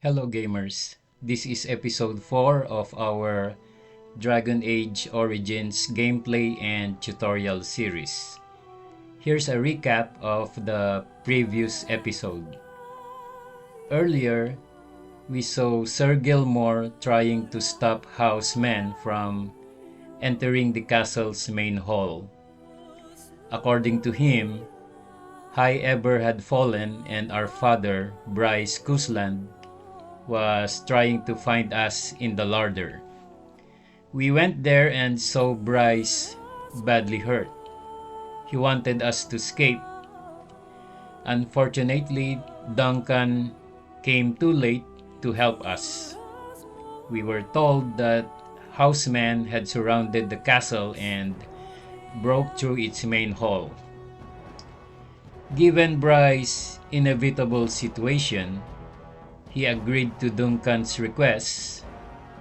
Hello gamers, this is episode 4 of our Dragon Age Origins gameplay and tutorial series. Here's a recap of the previous episode. Earlier, we saw Sir Gilmore trying to stop housemen from entering the castle's main hall. According to him, High Eber had fallen and our father, Bryce Cousland, was trying to find us in the larder. We went there and saw Bryce badly hurt. He wanted us to escape. Unfortunately, Duncan came too late to help us. We were told that housemen had surrounded the castle and broke through its main hall. Given Bryce's inevitable situation, he agreed to Duncan's request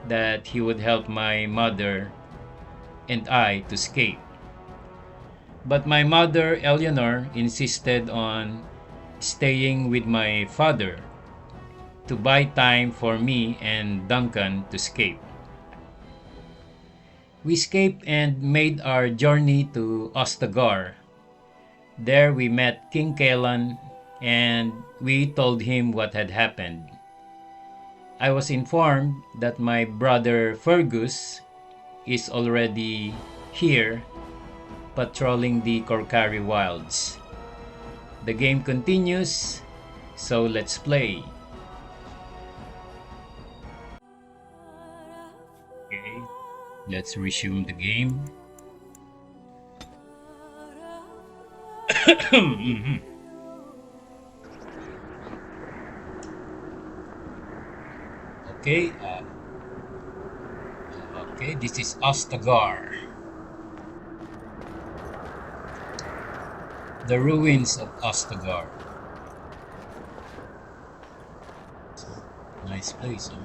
that he would help my mother and I to escape. But my mother, Eleanor, insisted on staying with my father to buy time for me and Duncan to escape. We escaped and made our journey to Ostagar. There we met King Cailan and we told him what had happened. I was informed that my brother Fergus is already here patrolling the Korcari wilds. The game continues, so let's play. Okay, let's resume the game. Okay, this is Ostagar. The ruins of Ostagar. Nice place, huh?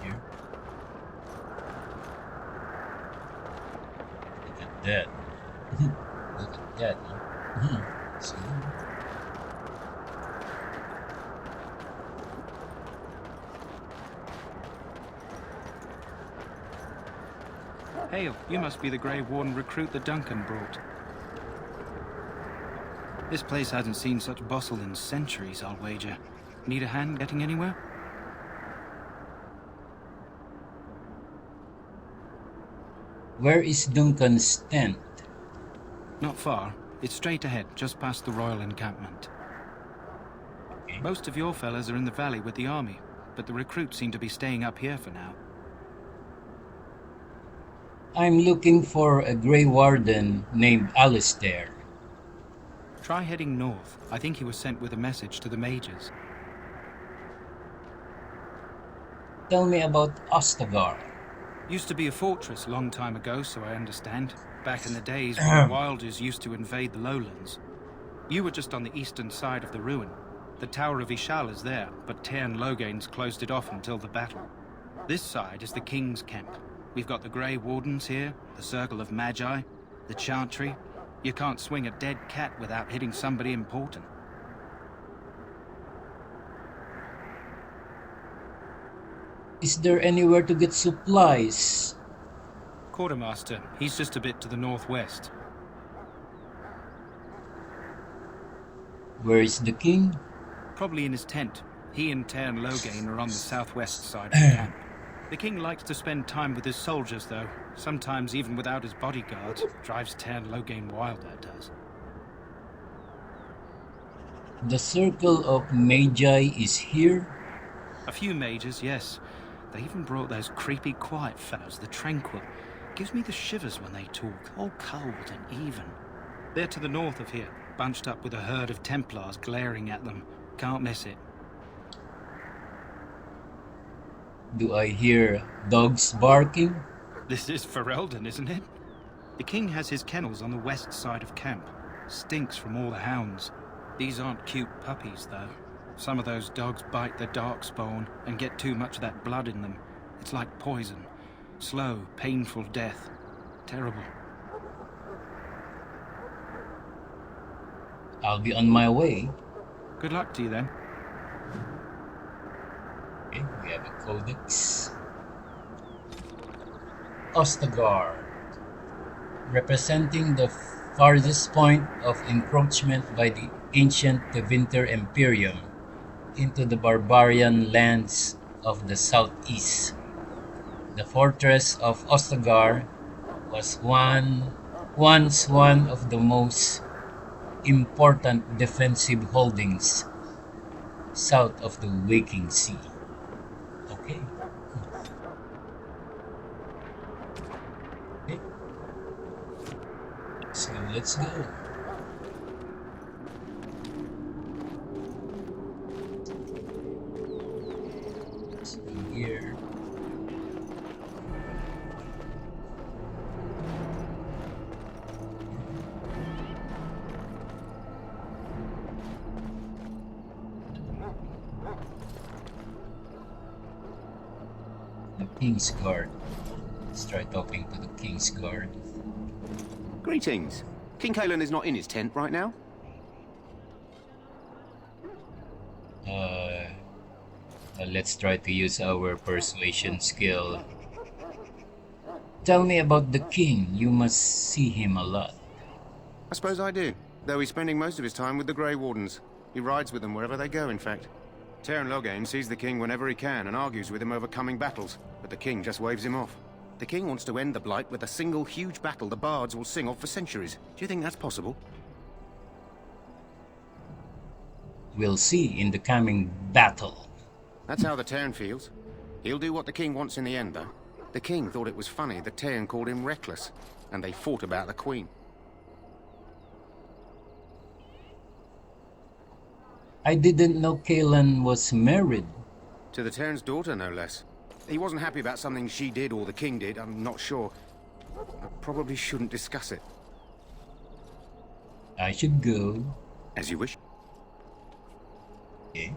Here. Look at that. Look at that, huh? See? Hail, you must be the greywarden recruit that Duncan brought. This place hasn't seen such bustle in centuries, I'll wager. Need a hand getting anywhere? Where is Duncan's tent? Not far. It's straight ahead, just past the royal encampment. Okay. Most of your fellas are in the valley with the army, but the recruits seem to be staying up here for now. I'm looking for a greywarden named Alistair. Try heading north. I think he was sent with a message to the mages. Tell me about Ostagar. Used to be a fortress a long time ago, so I understand. Back in the days when the Wilders used to invade the lowlands. You were just on the eastern side of the ruin. The Tower of Ishal is there, but Tairn Logain's closed it off until the battle. This side is the King's camp. We've got the Grey Wardens here, the Circle of Magi, the Chantry. You can't swing a dead cat without hitting somebody important. Is there anywhere to get supplies? Quartermaster, he's just a bit to the northwest. Where is the king? Probably in his tent. He and Tairn Logain are on the southwest side of the camp. The king likes to spend time with his soldiers, though. Sometimes even without his bodyguards. Drives Tairn Logain wild, that does. The Circle of Magi is here? A few mages, yes. They even brought those creepy quiet fellows, the Tranquil. Gives me the shivers when they talk, all cold and even. They're to the north of here, bunched up with a herd of Templars glaring at them. Can't miss it. Do I hear dogs barking? This is Ferelden, isn't it? The king has his kennels on the west side of camp. Stinks from all the hounds. These aren't cute puppies, though. Some of those dogs bite the darkspawn and get too much of that blood in them. It's like poison. Slow, painful death. Terrible. I'll be on my way. Good luck to you then. We have a codex. Ostagar, representing the farthest point of encroachment by the ancient Tevinter Imperium into the barbarian lands of the southeast. The fortress of Ostagar was once one of the most important defensive holdings south of the Waking Sea. Okay. Okay. So let's go. Let's go here. The King's Guard. Let's try talking to the King's Guard. Greetings. King Cailan is not in his tent right now? Let's try to use our persuasion skill. Tell me about the king. You must see him a lot. I suppose I do, though he's spending most of his time with the greywardens. He rides with them wherever they go, in fact. Tairn Loghain sees the king whenever he can and argues with him over coming battles, but the king just waves him off. The king wants to end the Blight with a single huge battle the bards will sing of for centuries. Do you think that's possible? We'll see in the coming battle. That's how the Tairn feels. He'll do what the king wants in the end, though. The king thought it was funny that Tairn called him reckless, and they fought about the queen. I didn't know Cailan was married. To the Tairn's daughter, no less. He wasn't happy about something she did or the king did, I'm not sure. I probably shouldn't discuss it. I should go. As you wish. Okay.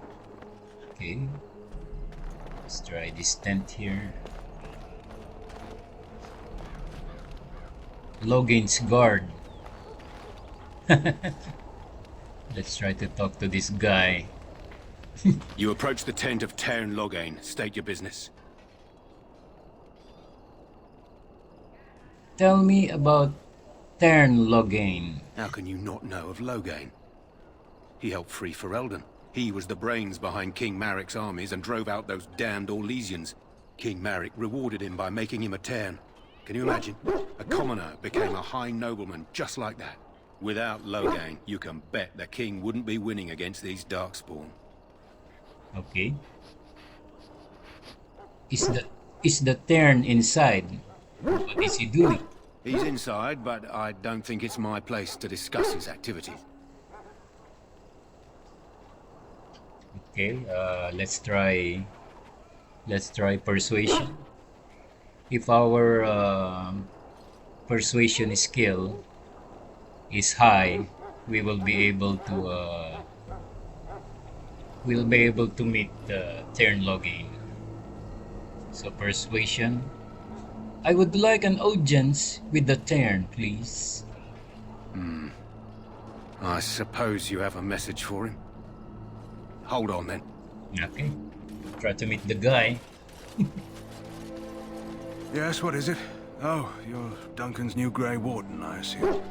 Okay. Let's try this tent here. Loghain's Guard. Let's try to talk to this guy. You approach the tent of Tairn Loghain. State your business. Tell me about Tairn Loghain. How can you not know of Loghain? He helped free Ferelden. He was the brains behind King Maric's armies and drove out those damned Orlesians. King Maric rewarded him by making him a Tairn. Can you imagine? A commoner became a high nobleman just like that. Without Loghain, you can bet the king wouldn't be winning against these Darkspawn. Okay. Is the Tairn inside? What is he doing? He's inside, but I don't think it's my place to discuss his activities. Okay, let's try persuasion. If our persuasion skill is high, we will be able to meet the Tairn Loghain. So persuasion. I would like an audience with the Tairn, please. I suppose you have a message for him. Hold on then. Okay. Try to meet the guy. Yes, what is it? Oh, you're Duncan's new Grey Warden, I assume.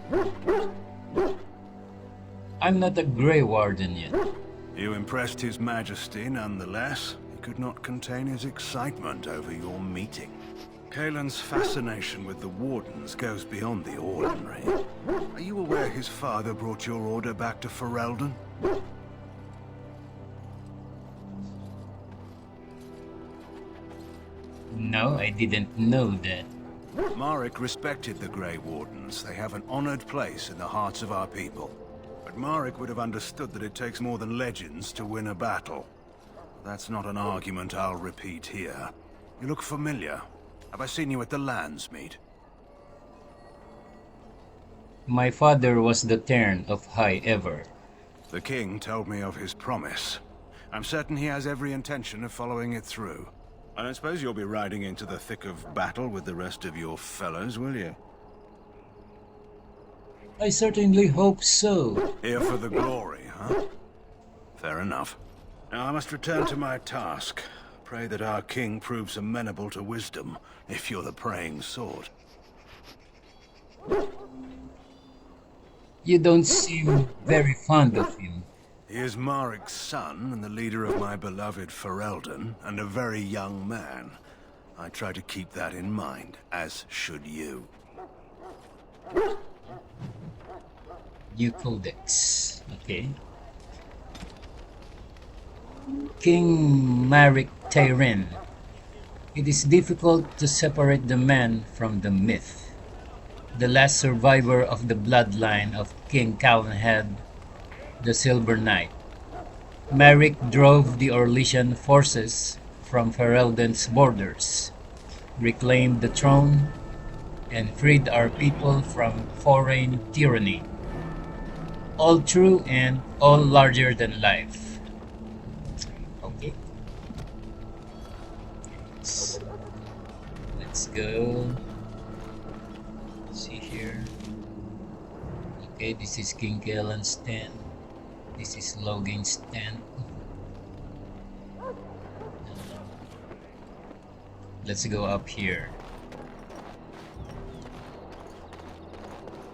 I'm not a greywarden yet. You impressed His Majesty nonetheless. He could not contain his excitement over your meeting. Cailan's fascination with the Wardens goes beyond the ordinary. Are you aware his father brought your order back to Ferelden? No, I didn't know that. Maric respected the Grey Wardens. They have an honored place in the hearts of our people. But Maric would have understood that it takes more than legends to win a battle. That's not an argument I'll repeat here. You look familiar. Have I seen you at the Lands meet? My father was the Tairn of High Ever. The king told me of his promise. I'm certain he has every intention of following it through. I don't suppose you'll be riding into the thick of battle with the rest of your fellows, will you? I certainly hope so. Here for the glory, huh? Fair enough. Now I must return to my task. Pray that our king proves amenable to wisdom, if you're the praying sort. You don't seem very fond of him. He is Marik's son and the leader of my beloved Ferelden, and a very young man. I try to keep that in mind, as should you. New Codex. Okay. King Marik Tairen. It is difficult to separate the man from the myth. The last survivor of the bloodline of King Cailan had the Silver Knight. Marik drove the Orlesian forces from Ferelden's borders, reclaimed the throne, and freed our people from foreign tyranny. All true and all larger than life. Okay. Let's go. See here. Okay, this is King Cailan's tent. This is Logan's tent. Let's go up here.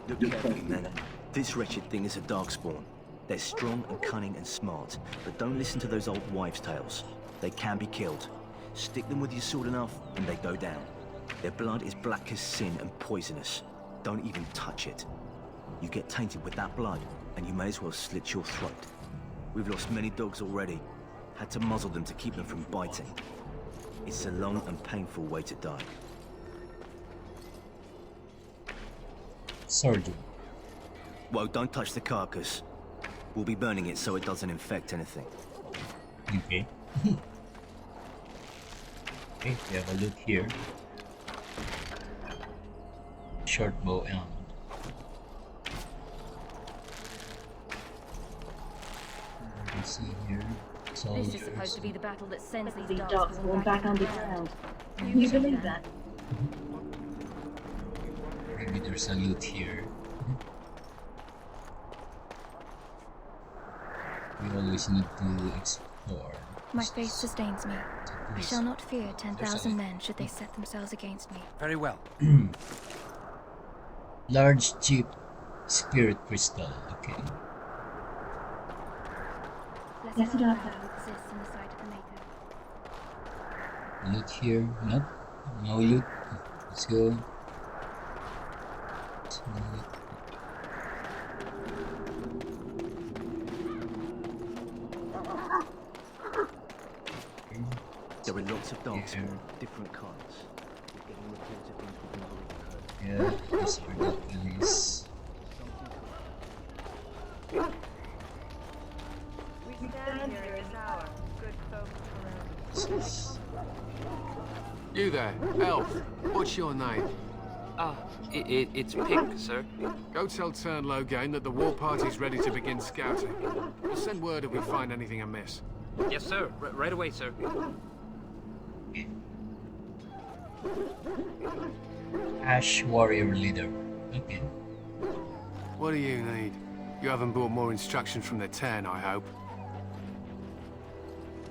Look carefully, men. This wretched thing is a darkspawn. They're strong and cunning and smart, but don't listen to those old wives' tales. They can be killed. Stick them with your sword enough, and they go down. Their blood is black as sin and poisonous. Don't even touch it. You get tainted with that blood, and you may as well slit your throat. We've lost many dogs already. Had to muzzle them to keep them from biting. It's a long and painful way to die. Surgeon. Well, don't touch the carcass. We'll be burning it so it doesn't infect anything. Okay. Okay, we have a loot here. Short bow and let's see here. This is supposed to be the battle that sends these These darkspawn back underground. Can you believe that? Maybe there's a loot here. We always need to explore. My faith sustains me. I shall not fear 10,000 men should they set themselves against me. Very well. Large cheap spirit crystal. Okay. Blessed art thou who exists in the sight of the Maker. Loot here. Nope. No loot. Let's go. There are lots of darkspawn, different kinds. We're getting reports of things we've been Yeah, these are the police. We stand here in this hour, good folk around. You there, elf. What's your name? It's Pink, sir. Go tell Turn Logain that the war party's ready to begin scouting. We'll send word if we find anything amiss. Yes, sir. Right away, sir. Ash warrior leader. Okay. What do you need? You haven't brought more instructions from the Ten, I hope.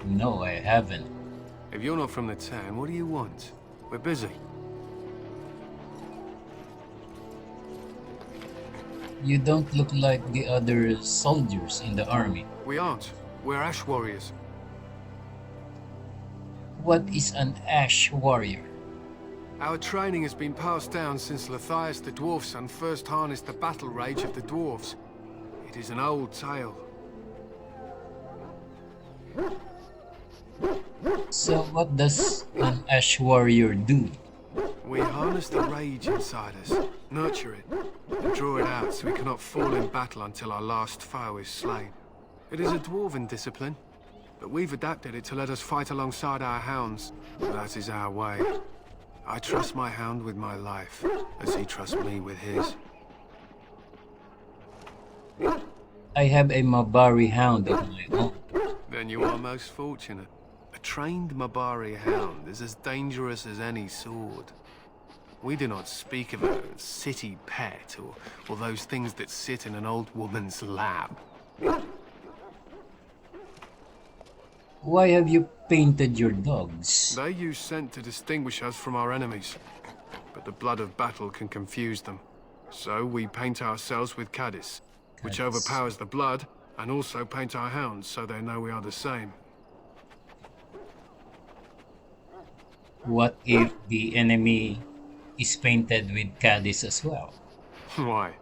No, I haven't. If you're not from the Ten, what do you want? We're busy. You don't look like the other soldiers in the army. We aren't. We're Ash warriors. What is an Ash warrior? Our training has been passed down since Lathias the Dwarf Son first harnessed the battle rage of the dwarves. It is an old tale. So what does an Ash warrior do? We harness the rage inside us, nurture it, and draw it out so we cannot fall in battle until our last foe is slain. It is a dwarven discipline, but we've adapted it to let us fight alongside our hounds. That is our way. I trust my hound with my life, as he trusts me with his. I have a Mabari hound of my own. Then you are most fortunate. A trained Mabari hound is as dangerous as any sword. We do not speak of a city pet or those things that sit in an old woman's lap. Why have you painted your dogs? They use scent to distinguish us from our enemies, but the blood of battle can confuse them. So we paint ourselves with caddis, which Caddis. overpowers the blood, and also paint our hounds so they know we are the same. What if the enemy is painted with Cadiz as well? Why?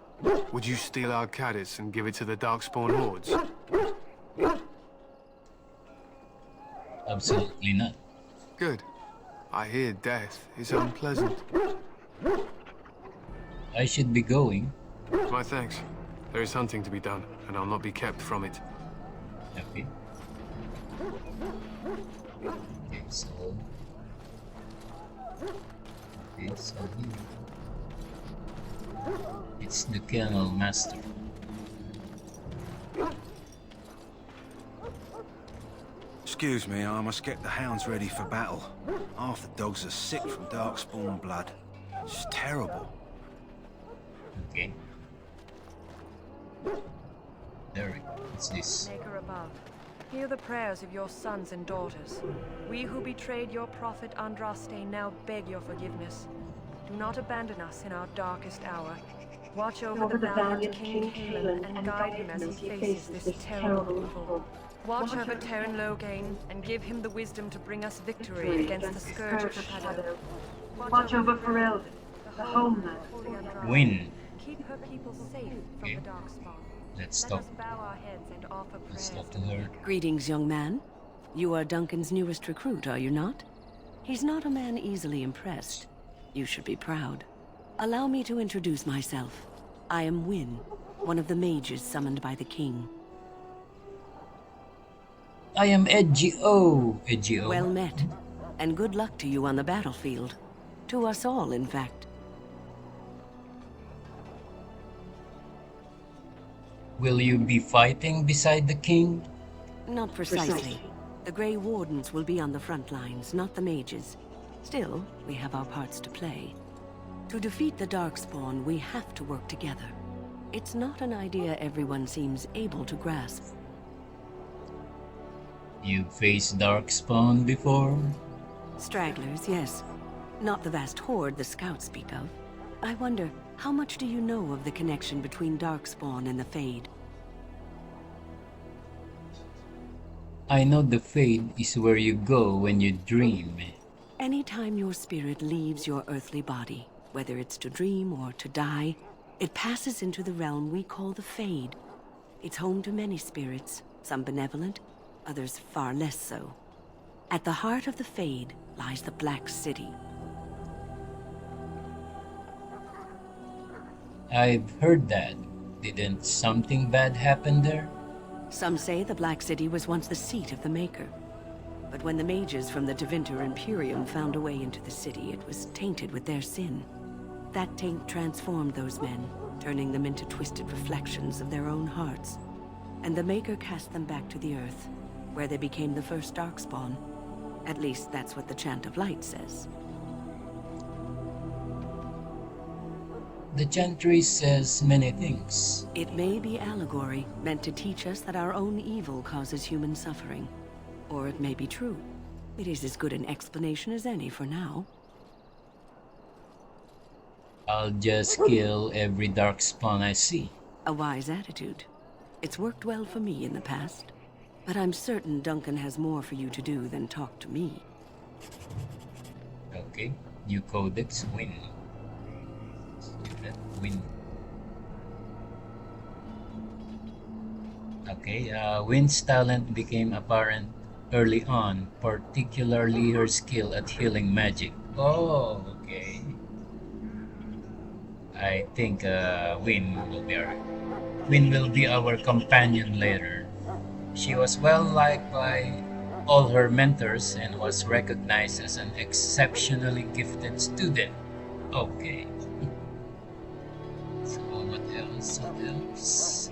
Would you steal our caddis and give it to the Darkspawn hordes? Absolutely not. Good. I hear death is unpleasant. I should be going. My thanks. There is hunting to be done, and I'll not be kept from it. Okay. Okay, so... Okay, so here... It's the Kennel Master. Excuse me, I must get the hounds ready for battle. Half the dogs are sick from Darkspawn blood. It's terrible. Okay. There, what's this? Maker above, hear the prayers of your sons and daughters. We who betrayed your prophet Andraste now beg your forgiveness. Do not abandon us in our darkest hour. Watch over the valiant King Cailan and guide him as he faces this terrible evil. Watch over Terran Logain and give him the wisdom to bring us victory against the Scourge of Shadow. Watch over Ferelden, the homeland. Win. Keep her people safe from Okay. the Darkspawn. Let's Let talk. us bow our heads and offer Let's prayers talk to her. Greetings, young man. You are Duncan's newest recruit, are you not? He's not a man easily impressed. You should be proud. Allow me to introduce myself. I am Wynne, one of the mages summoned by the king. I am EdgieO. EdgieO. Well met, and good luck to you on the battlefield. To us all, in fact. Will you be fighting beside the king? Not precisely. The Grey Wardens will be on the front lines, not the mages. Still, we have our parts to play. To defeat the Darkspawn, we have to work together. It's not an idea everyone seems able to grasp. You've faced Darkspawn before? Stragglers, yes. Not the vast horde the scouts speak of. I wonder, how much do you know of the connection between Darkspawn and the Fade? I know the Fade is where you go when you dream. Anytime your spirit leaves your earthly body, whether it's to dream or to die, it passes into the realm we call the Fade. It's home to many spirits, some benevolent, others far less so. At the heart of the Fade lies the Black City. I've heard that. Didn't something bad happen there? Some say the Black City was once the seat of the Maker. But when the mages from the Tevinter Imperium found a way into the city, it was tainted with their sin. That taint transformed those men, turning them into twisted reflections of their own hearts. And the Maker cast them back to the Earth, where they became the first Darkspawn. At least that's what the Chant of Light says. The Chantry says many things. It may be allegory, meant to teach us that our own evil causes human suffering. Or it may be true. It is as good an explanation as any for now. I'll just kill every Darkspawn I see. A wise attitude. It's worked well for me in the past. But I'm certain Duncan has more for you to do than talk to me. Okay, new codex, win. Win. Okay, Win's talent became apparent early on, particularly her skill at healing magic. Oh, okay. I think Win will be our companion later. She was well liked by all her mentors and was recognized as an exceptionally gifted student. Okay. So what else? What else?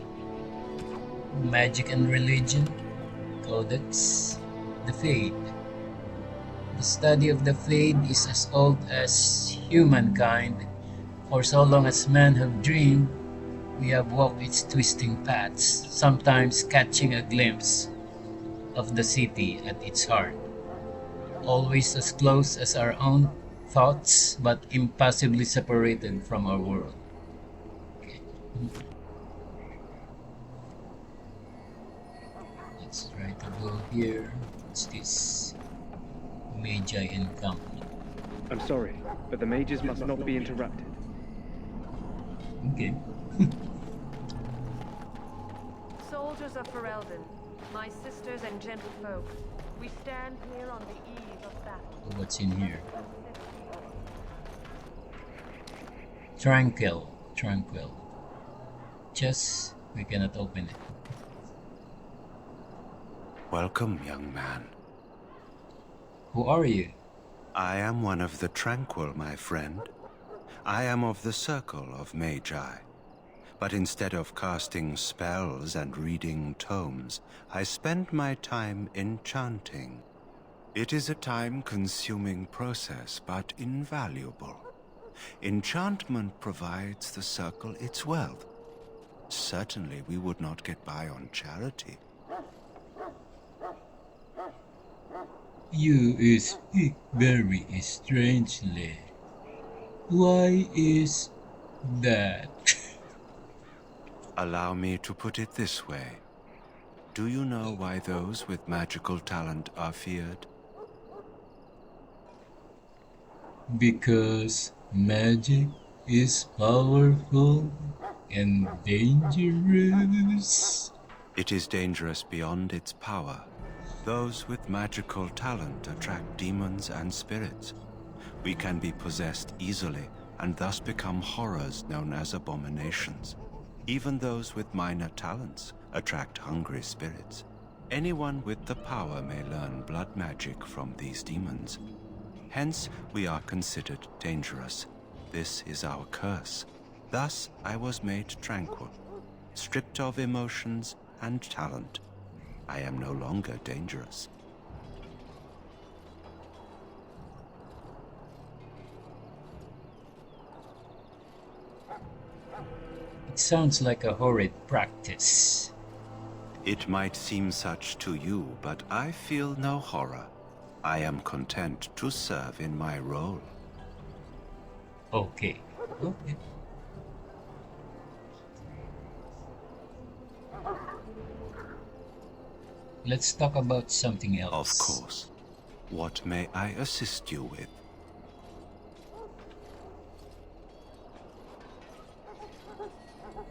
Magic and religion, codex, the Fade. The study of the Fade is as old as humankind. For so long as men have dreamed, we have walked its twisting paths, sometimes catching a glimpse of the city at its heart, always as close as our own thoughts, but impossibly separated from our world. Okay. Let's try to go here. What's this? Magi encampment. I'm sorry, but the mages must not be interrupted. Okay. Soldiers of Ferelden, my sisters and gentlefolk, we stand here on the eve of battle. What's in here? Tranquil. Just, we cannot open it. Welcome, young man. Who are you? I am one of the Tranquil, my friend. I am of the Circle of Magi. But instead of casting spells and reading tomes, I spend my time enchanting. It is a time-consuming process, but invaluable. Enchantment provides the Circle its wealth. Certainly we would not get by on charity. You speak very strangely. Why is that? Allow me to put it this way. Do you know why those with magical talent are feared? Because magic is powerful and dangerous. It is dangerous beyond its power. Those with magical talent attract demons and spirits. We can be possessed easily and thus become horrors known as abominations. Even those with minor talents attract hungry spirits. Anyone with the power may learn blood magic from these demons. Hence, we are considered dangerous. This is our curse. Thus, I was made tranquil, stripped of emotions and talent. I am no longer dangerous. It sounds like a horrid practice. It might seem such to you, but I feel no horror. I am content to serve in my role. Okay. Let's talk about something else. Of course. What may I assist you with?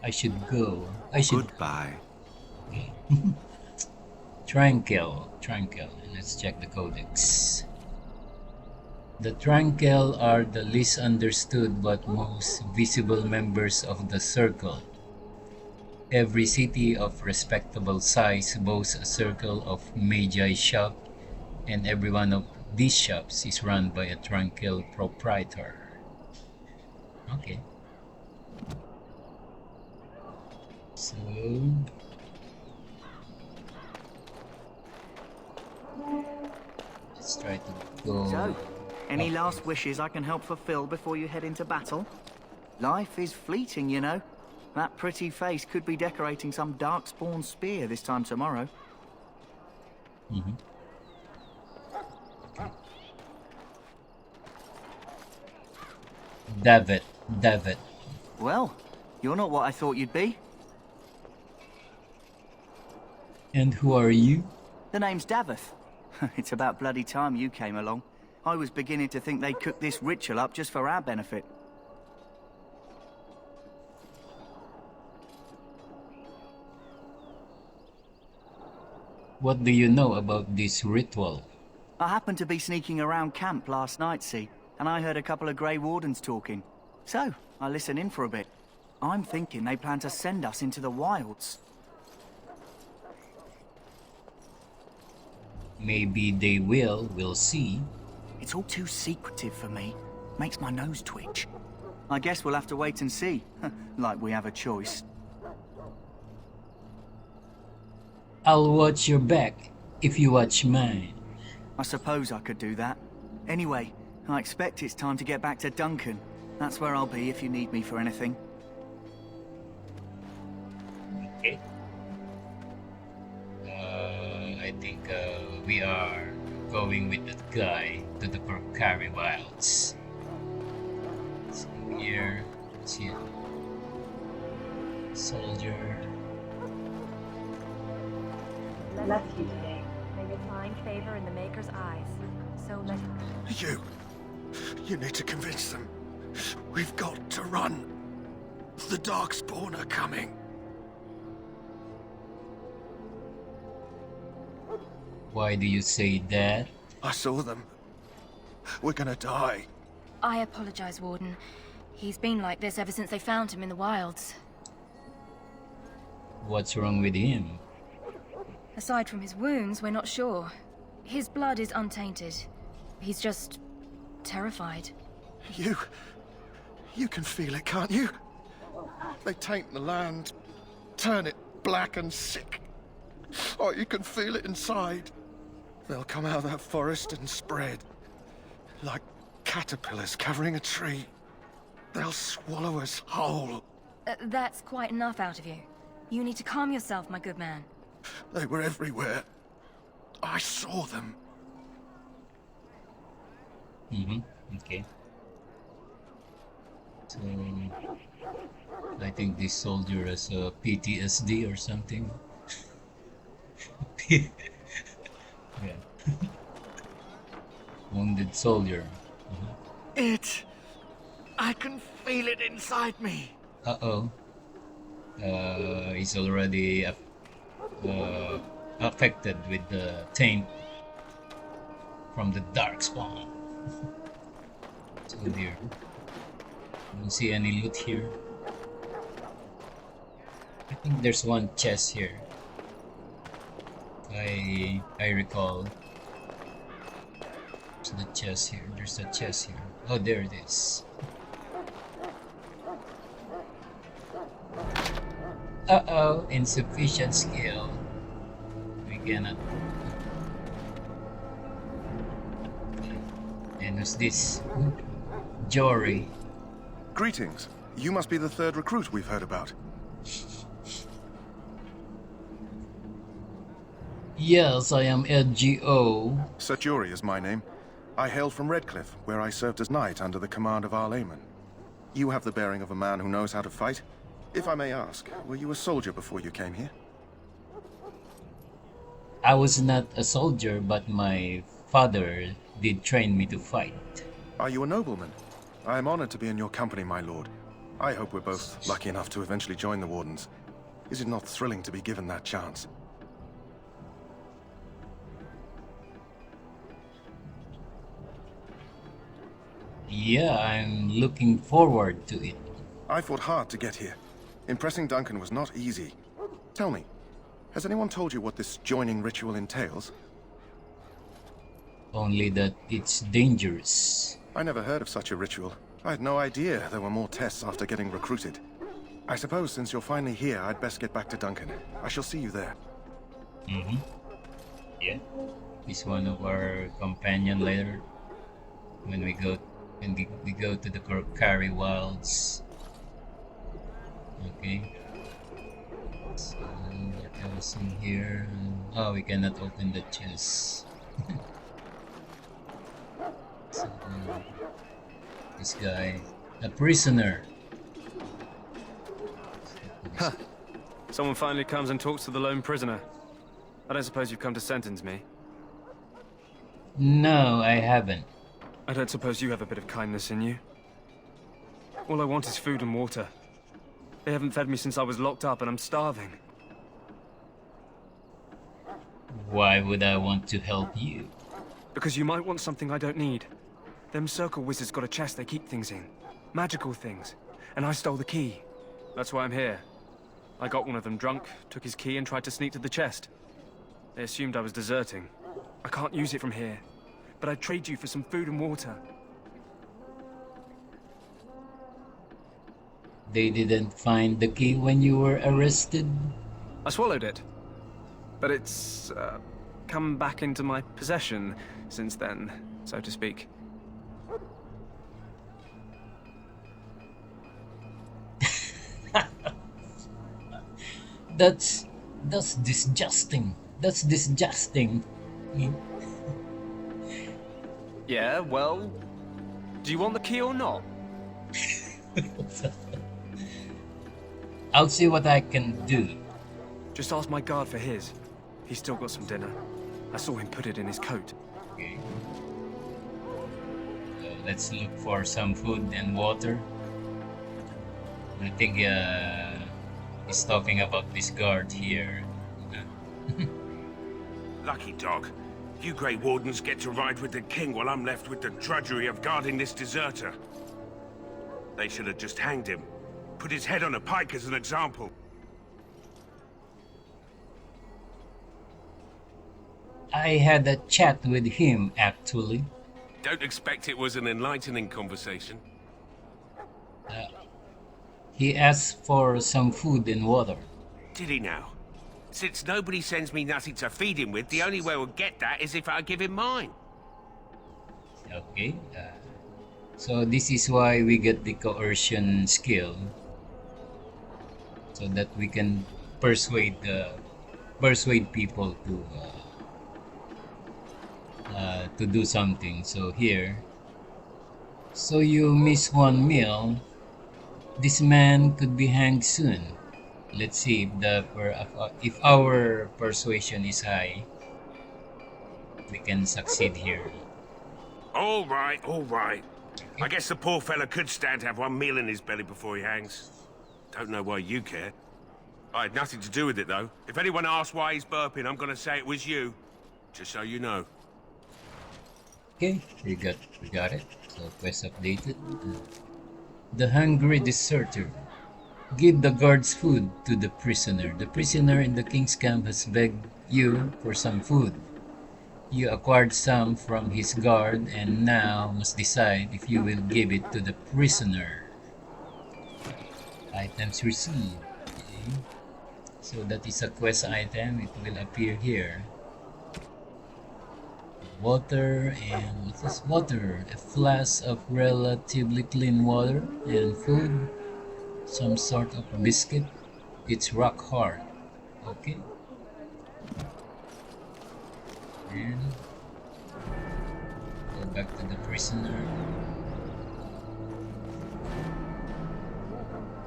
I should go. Goodbye. Okay. Tranquil. Let's check the codex. The Tranquil are the least understood but most visible members of the Circle. Every city of respectable size boasts a circle of Magi shop, and every one of these shops is run by a Tranquil proprietor. Okay. So let's try to go. So, any last wishes I can help fulfill before you head into battle? Life is fleeting, you know. That pretty face could be decorating some darkspawn spear this time tomorrow. Mm-hmm. Okay. David. Well, you're not what I thought you'd be. And who are you? The name's Davith. It's about bloody time you came along. I was beginning to think they'd cook this ritual up just for our benefit. What do you know about this ritual? I happened to be sneaking around camp last night, see, and I heard a couple of Grey Wardens talking. So, I listened in for a bit. I'm thinking they plan to send us into the wilds. Maybe they will, we'll see. It's all too secretive for me. Makes my nose twitch. I guess we'll have to wait and see. Like we have a choice. I'll watch your back if you watch mine. I suppose I could do that. Anyway, I expect it's time to get back to Duncan. That's where I'll be if you need me for anything. Okay. I think we are going with that guy to the Korkari Wilds. So here, see a soldier. Bless you today. May you find favor in the Maker's eyes. So let it go. You need to convince them. We've got to run. The Darkspawn are coming. Why do you say that? I saw them. We're gonna die. I apologize, Warden. He's been like this ever since they found him in the wilds. What's wrong with him? Aside from his wounds, we're not sure. His blood is untainted. He's just terrified. You can feel it, can't you? They taint the land, turn it black and sick. Oh, you can feel it inside. They'll come out of that forest and spread. Like caterpillars covering a tree. They'll swallow us whole. That's quite enough out of you. You need to calm yourself, my good man. They were everywhere. I saw them. Okay. So, I think this soldier has a PTSD or something. Yeah. Wounded soldier. I can feel it inside me. Uh-oh. He's already affected with the taint from the Darkspawn. So dear. Don't see any loot here. I think there's one chest here. I recall. So the chest here. There's a chest here. Oh, there it is. Uh-oh, insufficient skill. We cannot. And who's this? Jory. Greetings. You must be the third recruit we've heard about. Yes, I am EdgieO. Sir Jory is my name. I hail from Redcliffe, where I served as knight under the command of our layman. You have the bearing of a man who knows how to fight. If I may ask, were you a soldier before you came here? I was not a soldier, but my father did train me to fight. Are you a nobleman? I am honored to be in your company, my lord. I hope we're both lucky enough to eventually join the Wardens. Is it not thrilling to be given that chance? Yeah, I'm looking forward to it. I fought hard to get here. Impressing Duncan was not easy. Tell me, has anyone told you what this joining ritual entails? Only that it's dangerous. I never heard of such a ritual. I had no idea there were more tests after getting recruited. I suppose since you're finally here, I'd best get back to Duncan. I shall see you there. Yeah. He's one of our companion later. When we go to the Korkari Wilds. Okay. So what else in here? Oh, we cannot open the chest. So, this guy, a prisoner. Huh. Someone finally comes and talks to the lone prisoner. I don't suppose you've come to sentence me? No, I haven't. I don't suppose you have a bit of kindness in you? All I want is food and water. They haven't fed me since I was locked up and I'm starving. Why would I want to help you? Because you might want something I don't need. Them circle wizards got a chest they keep things in. Magical things. And I stole the key. That's why I'm here. I got one of them drunk, took his key and tried to sneak to the chest. They assumed I was deserting. I can't use it from here. But I'd trade you for some food and water. They didn't find the key when you were arrested? I swallowed it. But it's, come back into my possession since then, so to speak. That's disgusting. That's disgusting. me. Yeah, well, do you want the key or not? I'll see what I can do. Just ask my guard for his. He's still got some dinner. I saw him put it in his coat. Okay. Let's look for some food and water. I think he's talking about this guard here. Lucky dog. You Grey Wardens get to ride with the king while I'm left with the drudgery of guarding this deserter. They should have just hanged him. Put his head on a pike as an example. I had a chat with him, actually. Don't expect it was an enlightening conversation. He asked for some food and water. Did he now? Since nobody sends me nothing to feed him with, the only way we'll get that is if I give him mine. Okay. So this is why we get the coercion skill. So that we can persuade people to do something. So here, so you miss one meal, this man could be hanged soon. Let's see if our persuasion is high, we can succeed here. All right. I guess the poor fella could stand to have one meal in his belly before he hangs. Don't know why you care. I had nothing to do with it, though. If anyone asks why he's burping, I'm gonna say it was you. Just so you know. Okay, we got it. So quest updated. The hungry deserter. Give the guards food to the prisoner. The prisoner in the king's camp has begged you for some food. You acquired some from his guard and now must decide if you will give it to the prisoner. Items received. Okay. So that is a quest item. It will appear here. Water, and what is water? A flask of relatively clean water and food. Some sort of biscuit. It's rock hard. Okay. And go back to the prisoner.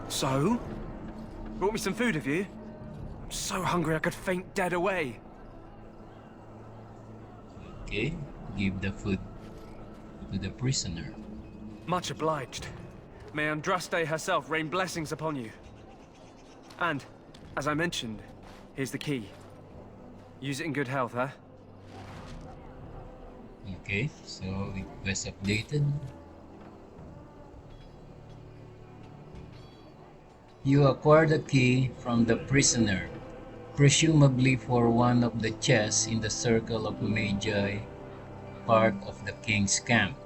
So? Brought me some food, have you? I'm so hungry I could faint dead away. Okay, give the food to the prisoner. Much obliged. May Andraste herself rain blessings upon you. And, as I mentioned, here's the key. Use it in good health, huh? Okay, so request updated. You acquired the key from the prisoner, presumably for one of the chests in the circle of Magi, part of the king's camp.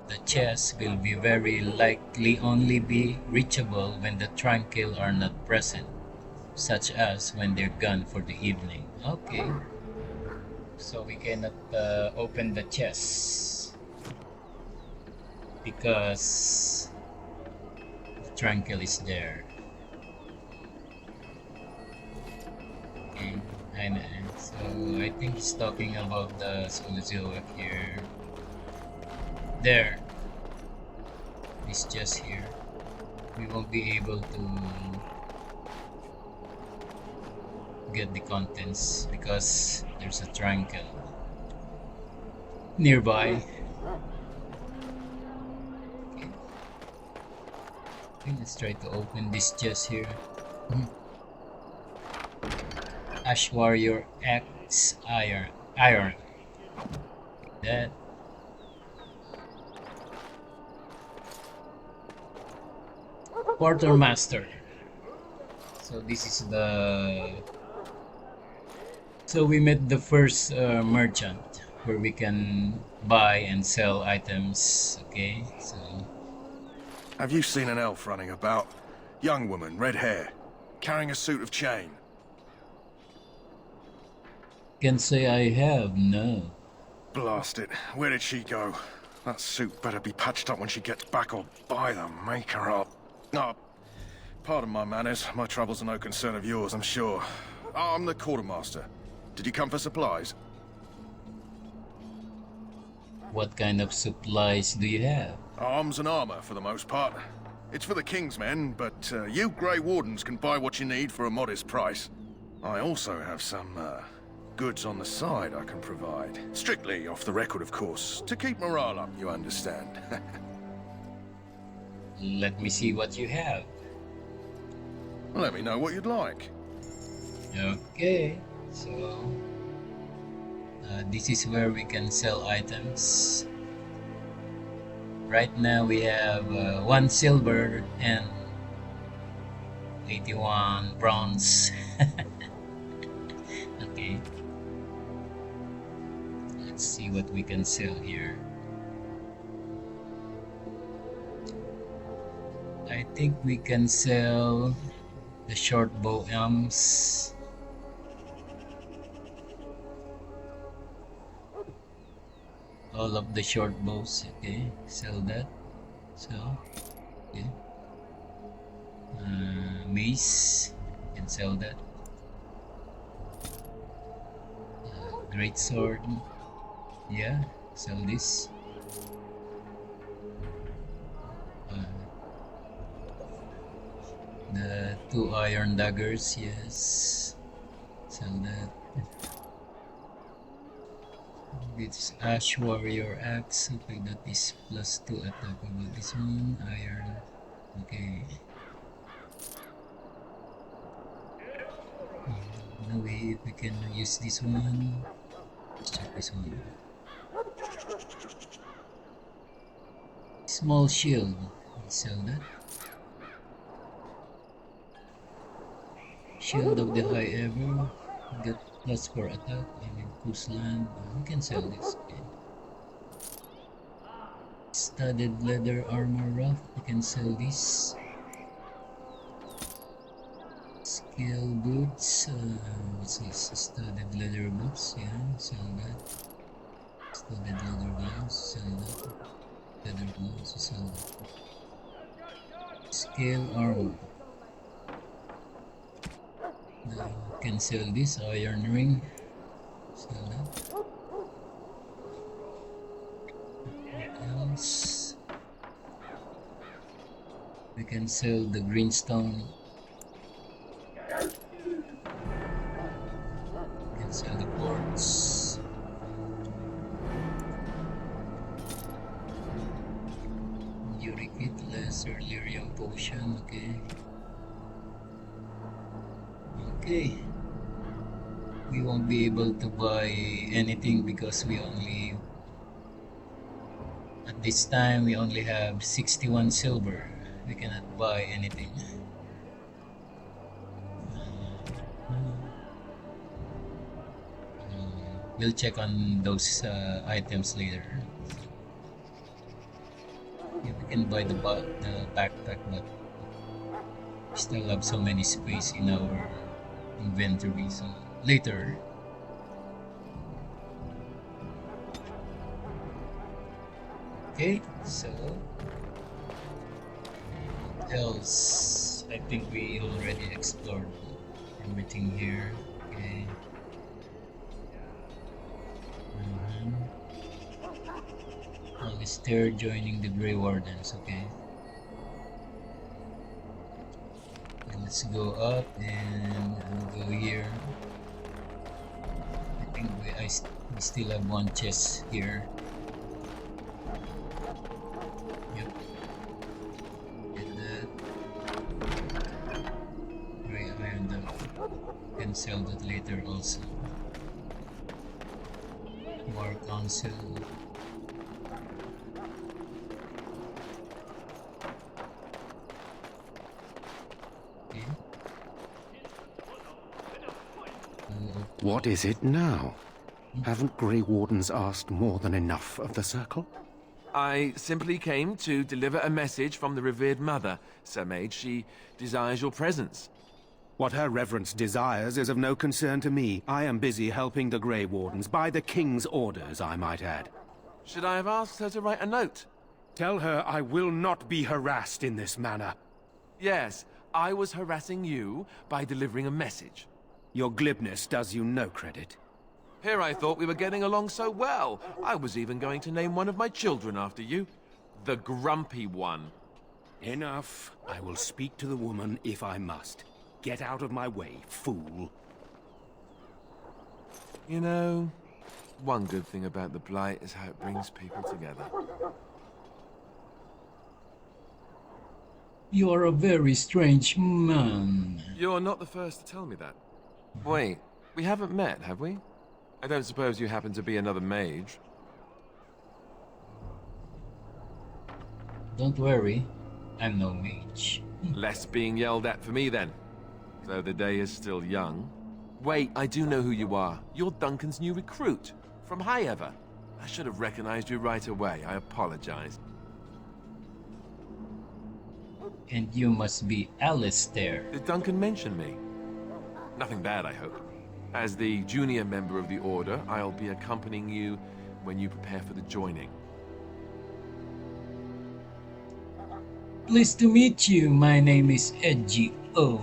The chests will be very likely only be reachable when the tranquil are not present, such as when they're gone for the evening. Okay. So we cannot open the chest because the tranquil is there. Okay. And so I think he's talking about the Solozoic here. There. It's just here. We won't be able to get the contents because there's a tranquil nearby. Okay, let's try to open this chest here. Ash Warrior X Iron. That. Quartermaster. So this is the. So we met the first merchant where we can buy and sell items. Okay, so. Have you seen an elf running about? Young woman, red hair, carrying a suit of chain. Can say I have, no. Blast it. Where did she go? That suit better be patched up when she gets back or by the maker up. Oh, pardon my manners. My troubles are no concern of yours, I'm sure. I'm the quartermaster. Did you come for supplies? What kind of supplies do you have? Arms and armor, for the most part. It's for the King's men, but you Grey Wardens can buy what you need for a modest price. I also have some, goods on the side I can provide. Strictly off the record, of course, to keep morale up, you understand. Let me see what you have. Let me know what you'd like. Okay, so this is where we can sell items. Right now we have 1 silver and 81 bronze. Okay, let's see what we can sell here. I think we can sell the short bow arms. All of the short bows. Okay, sell that. So, okay. Mace, can sell that. Great sword, yeah, sell this. The 2 iron daggers, yes, sell that. This Ash Warrior Axe, okay, that is +2 attack. About this one, iron, okay. No way if we can use this one. Let's check this one. Small shield, let's sell that. Shield of the High Ever, get +4 attack. EdgieO Cousland, we can sell this. Okay. Studded leather armor rough, we can sell this. Skill boots, what's this? Studded leather boots, yeah, sell that. Studded leather gloves, sell that. Leather gloves, sell that. Scale armor. Now we can sell this iron ring, sell that. What else? We can sell the greenstone. We can sell the quartz. Uric kit, lesser lyrium potion, okay. Okay, we won't be able to buy anything because we only, at this time, we only have 61 silver. We cannot buy anything. We'll check on those items later. Yeah, we can buy the backpack, but we still have so many space in our inventory, so later. Okay, so what else? I think we already explored everything here. Okay. Alistair joining the Grey Wardens, okay. Let's go up and we'll go here. I think we still have 1 chest here. Yep. Get that. Grey iron dove. Can sell that later also. War Council. What is it now? Haven't Grey Wardens asked more than enough of the Circle? I simply came to deliver a message from the revered mother, Sir Mage. She desires your presence. What her reverence desires is of no concern to me. I am busy helping the Grey Wardens, by the King's orders, I might add. Should I have asked her to write a note? Tell her I will not be harassed in this manner. Yes, I was harassing you by delivering a message. Your glibness does you no credit. Here I thought we were getting along so well. I was even going to name one of my children after you. The Grumpy One. Enough. I will speak to the woman if I must. Get out of my way, fool. You know, one good thing about the Blight is how it brings people together. You're a very strange man. You're not the first to tell me that. Wait, we haven't met, have we? I don't suppose you happen to be another mage? Don't worry, I'm no mage. Less being yelled at for me, then. Though the day is still young. Wait, I do know who you are. You're Duncan's new recruit. From High Ever. I should have recognized you right away. I apologize. And you must be Alistair. Did Duncan mention me? Nothing bad, I hope. As the junior member of the Order, I'll be accompanying you when you prepare for the joining. Pleased to meet you. My name is EdgieO.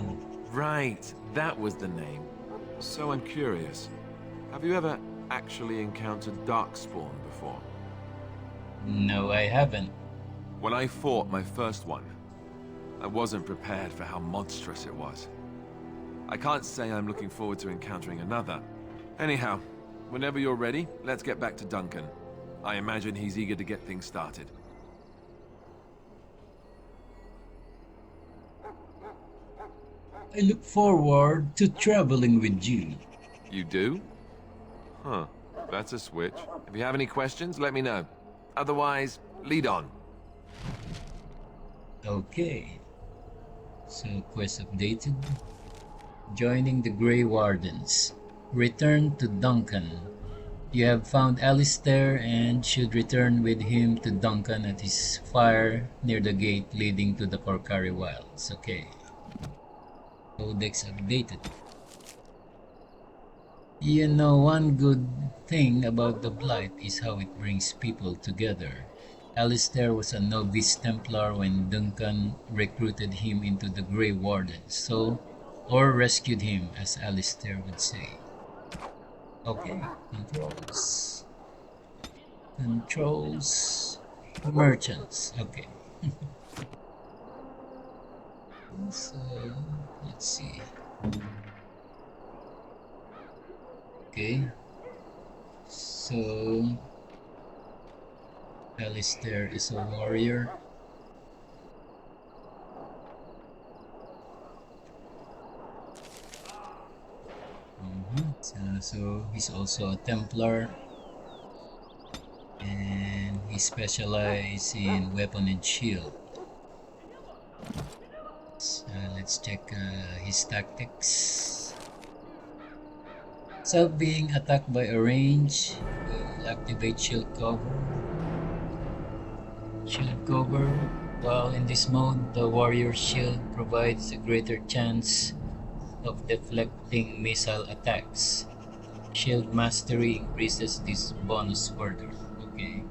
Right, that was the name. So I'm curious. Have you ever actually encountered Darkspawn before? No, I haven't. When I fought my first one, I wasn't prepared for how monstrous it was. I can't say I'm looking forward to encountering another. Anyhow, whenever you're ready, let's get back to Duncan. I imagine he's eager to get things started. I look forward to traveling with you. You do? Huh. That's a switch. If you have any questions, let me know. Otherwise, lead on. Okay. So, quest updated. Joining the Grey Wardens. Return to Duncan. You have found Alistair and should return with him to Duncan at his fire near the gate leading to the Korkari Wilds. Okay. Codex updated. You know, one good thing about the Blight is how it brings people together. Alistair was a novice Templar when Duncan recruited him into the Grey Wardens, or rescued him, as Alistair would say. Okay, controls. Controls. Merchants, okay. So, let's see. Okay. So, Alistair is a warrior. So he's also a Templar. And he specializes in weapon and shield. Let's check his tactics. So being attacked by a range, will activate shield cover. Shield cover. While in this mode, the warrior's shield provides a greater chance of deflecting missile attacks. Shield mastery increases this bonus further. Okay.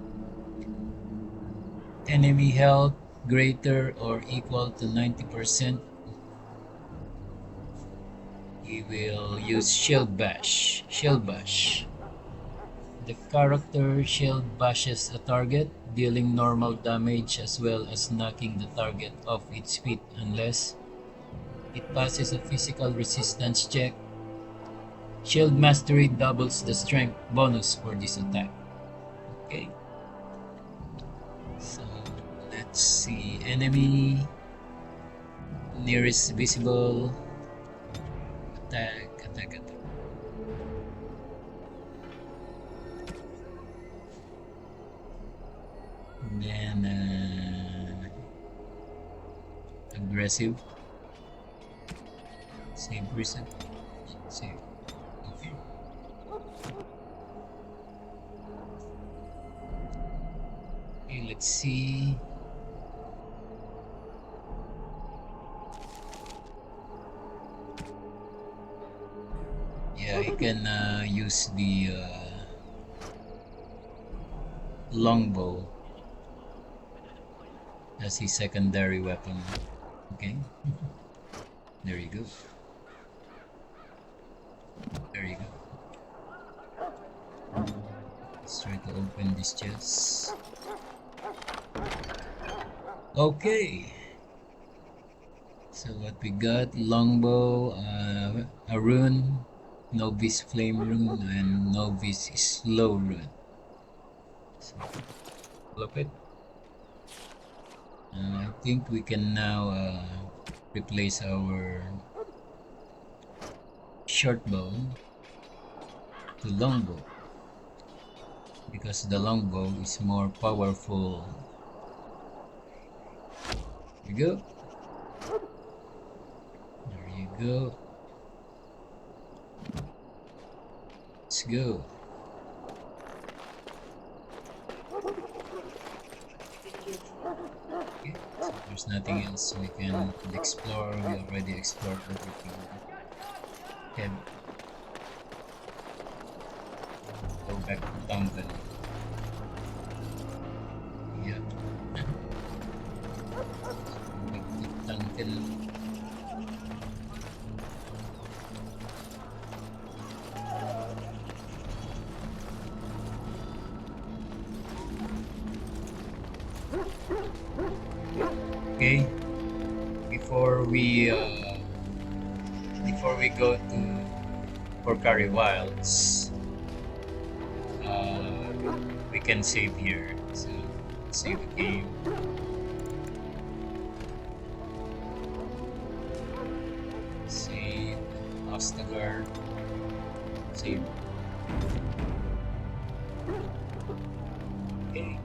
Enemy health greater or equal to 90%. He will use Shield Bash. Shield Bash. The character Shield bashes a target, dealing normal damage as well as knocking the target off its feet unless it passes a physical resistance check. Shield Mastery doubles the strength bonus for this attack. Okay. So, let's see. Enemy. Nearest visible. Attack. And then aggressive. Save reset. Save. Okay. Okay, let's see. Yeah, he can use the longbow as his secondary weapon. Okay. There you go. There you go. Let's try to open this chest. Okay. So what we got? Longbow, a rune, novice flame rune, and novice slow rune. So, flip it. I think we can now replace our short bow to longbow, because the longbow is more powerful. There you go. There you go. Let's go. Okay, so there's nothing else we can explore. We already explored everything. Okay. Go back to Duncan. Yeah. Back to Duncan. Okay. Before we go to Porcari Wilds, we can save here. So save the game. Save Ostagar. Save. Okay.